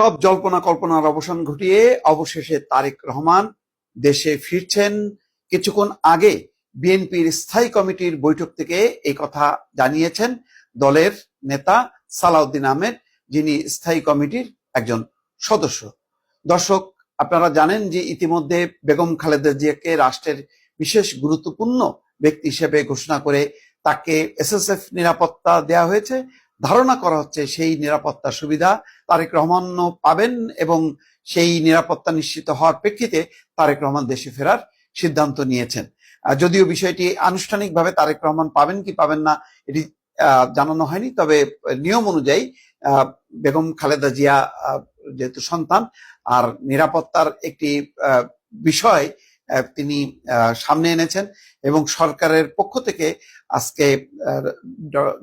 সব জল্পনা কল্পনার অবসান ঘটিয়ে অবশেষে তারেক রহমান দেশে ফিরছেন। কিছুক্ষণ আগে বিএনপির স্থায়ী কমিটির বৈঠক থেকে এই কথা জানিয়েছেন দলের নেতা সালাউদ্দিন আহমেদ, যিনি স্থায়ী কমিটির একজন সদস্য। দর্শক, আপনারা জানেন যে ইতিমধ্যে বেগম খালেদা জিয়াকে রাষ্ট্রের বিশেষ গুরুত্বপূর্ণ ব্যক্তি হিসেবে ঘোষণা করে তাকে এসএসএফ নিরাপত্তা দেয়া হয়েছে। ধারণা করা হচ্ছে সেই নিরাপত্তা সুবিধা তারেক রহমানও পাবেন এবং সেই নিরাপত্তা নিশ্চিত হওয়ার প্রেক্ষিতে তারেক রহমান দেশে ফেরার সিদ্ধান্ত নিয়েছেন। যদিও বিষয়টি আনুষ্ঠানিকভাবে তারেক রহমান পাবেন কি পাবেন না এটি জানানো হয়নি, তবে নিয়ম অনুযায়ী বেগম খালেদা জিয়া যেহেতু সন্তান আর নিরাপত্তার একটি বিষয় তিনি সামনে এনেছেন এবং সরকারের পক্ষ থেকে আজকে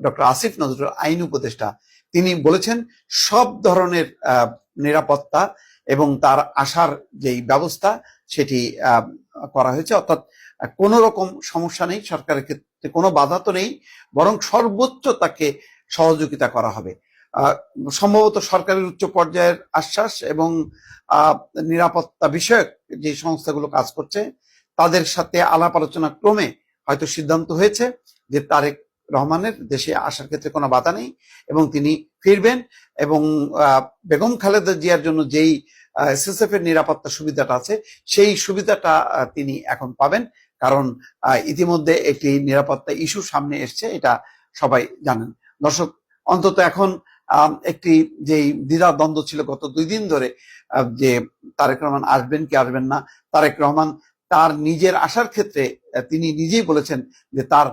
ডক্টর আসিফ নজরুল আইন উপদেষ্টা তিনি বলেছেন সব ধরনের নিরাপত্তা এবং তার আসার যেই ব্যবস্থা সেটি করা হয়েছে, অর্থাৎ কোন রকম সমস্যা নেই, সরকারের ক্ষেত্রে কোনো বাধা তো নেই, বরং সর্বোচ্চ তাকে সহযোগিতা করা হবে। সম্ভবত সরকারের উচ্চ পর্যায়ের আশ্বাস এবং নিরাপত্তা বিষয়ক যে সংস্থাগুলো কাজ করছে তাদের সাথে আলাপ আলোচনা ক্রমে হয়তো সিদ্ধান্ত হয়েছে যে তারেক রহমানের দেশে আসার ক্ষেত্রে কোনো বাধা নেই এবং তিনি ফিরবেন এবং বেগম খালেদা জিয়ার জন্য যেই এসএসএফ এর নিরাপত্তা সুবিধাটা আছে সেই সুবিধাটা তিনি এখন পাবেন, কারণ ইতিমধ্যে একটি নিরাপত্তা ইস্যু সামনে এসছে, এটা সবাই জানেন। দর্শক, অন্তত এখন একটি যেই দ্বিধা দ্বন্দ্ব ছিল গত 2 দিন ধরে যে তারেক রহমান আসবেন কি আসবেন না, তারেক রহমান তার নিজের আসার ক্ষেত্রে তিনি নিজেই বলেছেন যে তার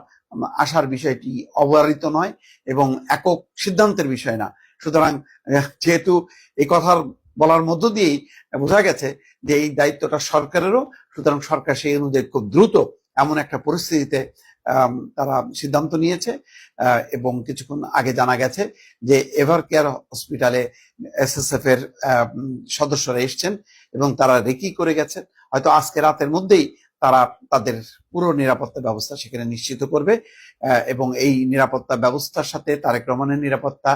আসার বিষয়টি অবধারিত নয় এবং একক সিদ্ধান্তের বিষয় না। সুতরাং যেহেতু এই কথার বলার মধ্য দিয়েই বোঝা গেছে যে এই দায়িত্বটা সরকারেরও, সুতরাং সরকার সেই অনুযায়ী খুব দ্রুত এমন একটা পরিস্থিতিতে তারা সিদ্ধান্ত নিয়েছে এবং কিছুক্ষণ আগে জানা গেছে যে এভার কেয়ার হসপিটালে এসএসএফ এর সদস্যরা এসছেন এবং তারা রেকি করে গেছেন। হয়তো আজকে রাতের মধ্যেই তারা তাদের পুরো নিরাপত্তা ব্যবস্থা সেখানে নিশ্চিত করবে এবং এই নিরাপত্তা ব্যবস্থার সাথে তারেক রহমানের নিরাপত্তা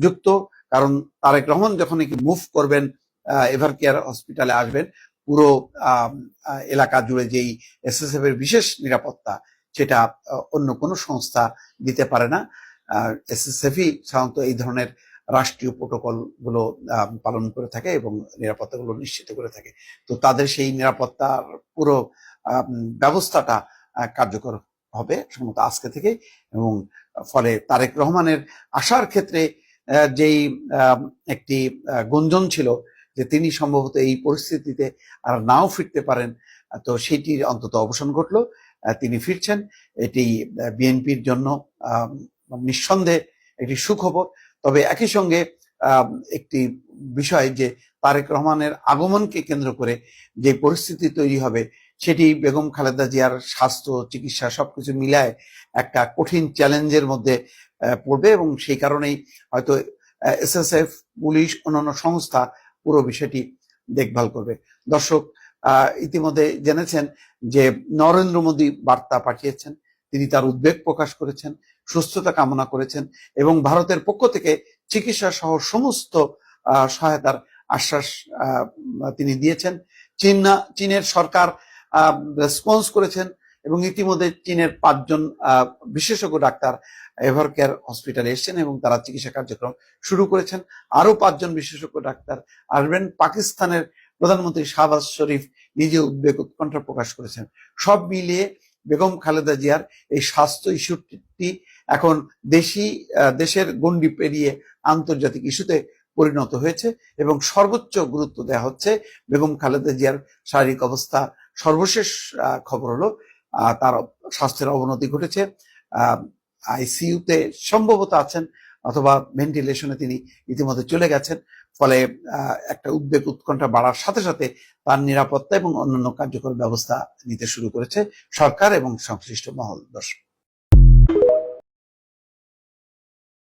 যুক্ত, কারণ তারেক রহমান যখন মুভ করবেন এভার কেয়ার হসপিটালে আসবেন, পুরো এলাকা জুড়ে যেই এসএসএফ এর বিশেষ নিরাপত্তা সেটা অন্য কোনো সংস্থা দিতে পারে না। এসএসএফই সাধারণত এই ধরনের রাষ্ট্রীয় প্রোটোকল গুলো পালন করে থাকে এবং নিরাপত্তা গুলো নিশ্চিত করে থাকে। তো তাদের সেই নিরাপত্তার পুরো ব্যবস্থাটা কার্যকর হবে সম্ভবত আজকে থেকে, এবং ফলে তারেক রহমানের আসার ক্ষেত্রে যেই একটি গুঞ্জন ছিল যে তিনি সম্ভবত এই পরিস্থিতিতে আর নাও ফিরতে পারেন, তো সেটির অন্তত অবসান ঘটলো। তিনি ফিরছেন, এটি বিএনপির জন্য নিঃসন্দেহে একটি সুখবর। তবে একই সঙ্গে একটি বিষয় যে তারেক রহমানের আগমনকে কেন্দ্র করে যে পরিস্থিতি তৈরি হবে সেটি বেগম খালেদা জিয়ার স্বাস্থ্য চিকিৎসা সবকিছু মিলায় একটা কঠিন চ্যালেঞ্জের মধ্যে পড়বে এবং সেই কারণেই হয়তো এসএসএফ, পুলিশ, অন্যান্য সংস্থা পুরো বিষয়টি দেখভাল করবে। দর্শক, ইতিমধ্যে জেনেছেন যে নরেন্দ্র মোদী বার্তা পাঠিয়েছেন, তিনি তার উদ্বেগ প্রকাশ করেছেন, সুস্থতা কামনা করেছেন এবং ভারতের পক্ষ থেকে চিকিৎসা সহ সমস্ত সহায়তার আশ্বাস তিনি দিয়েছেন। চীনের সরকার রেসপন্স করেছেন এবং ইতিমধ্যে চীনের 5 জন বিশেষজ্ঞ ডাক্তার এভার কেয়ার হসপিটালে এসেছেন এবং তারা চিকিৎসা কার্যক্রম শুরু করেছেন। আরো 5 জন বিশেষজ্ঞ ডাক্তার আসবেন। পাকিস্তানের প্রধানমন্ত্রী শাহবাজ শরীফ নিজে উদ্বেগ উৎকণ্ঠা প্রকাশ করেছেন। সব মিলিয়ে বেগম খালেদা জিয়ার এই স্বাস্থ্য ইস্যুটি এখন দেশের গণ্ডি পেরিয়ে আন্তর্জাতিক ইস্যুতে পরিণত হয়েছে এবং সর্বোচ্চ গুরুত্ব দেওয়া হচ্ছে বেগম খালেদা জিয়ার শারীরিক অবস্থা। সর্বশেষ খবর হলো তার স্বাস্থ্যের অবনতি ঘটেছে, আইসিইউতে সম্ভবত আছেন অথবা ভেন্টিলেশনে তিনি ইতিমধ্যে চলে গেছেন। ফলে একটা উদ্বেগ উৎকণ্ঠা বাড়ার সাথে সাথে তার নিরাপত্তা এবং অন্যান্য কার্যকর ব্যবস্থা নিতে শুরু করেছে সরকার এবং সংশ্লিষ্ট মহল। দর্শক।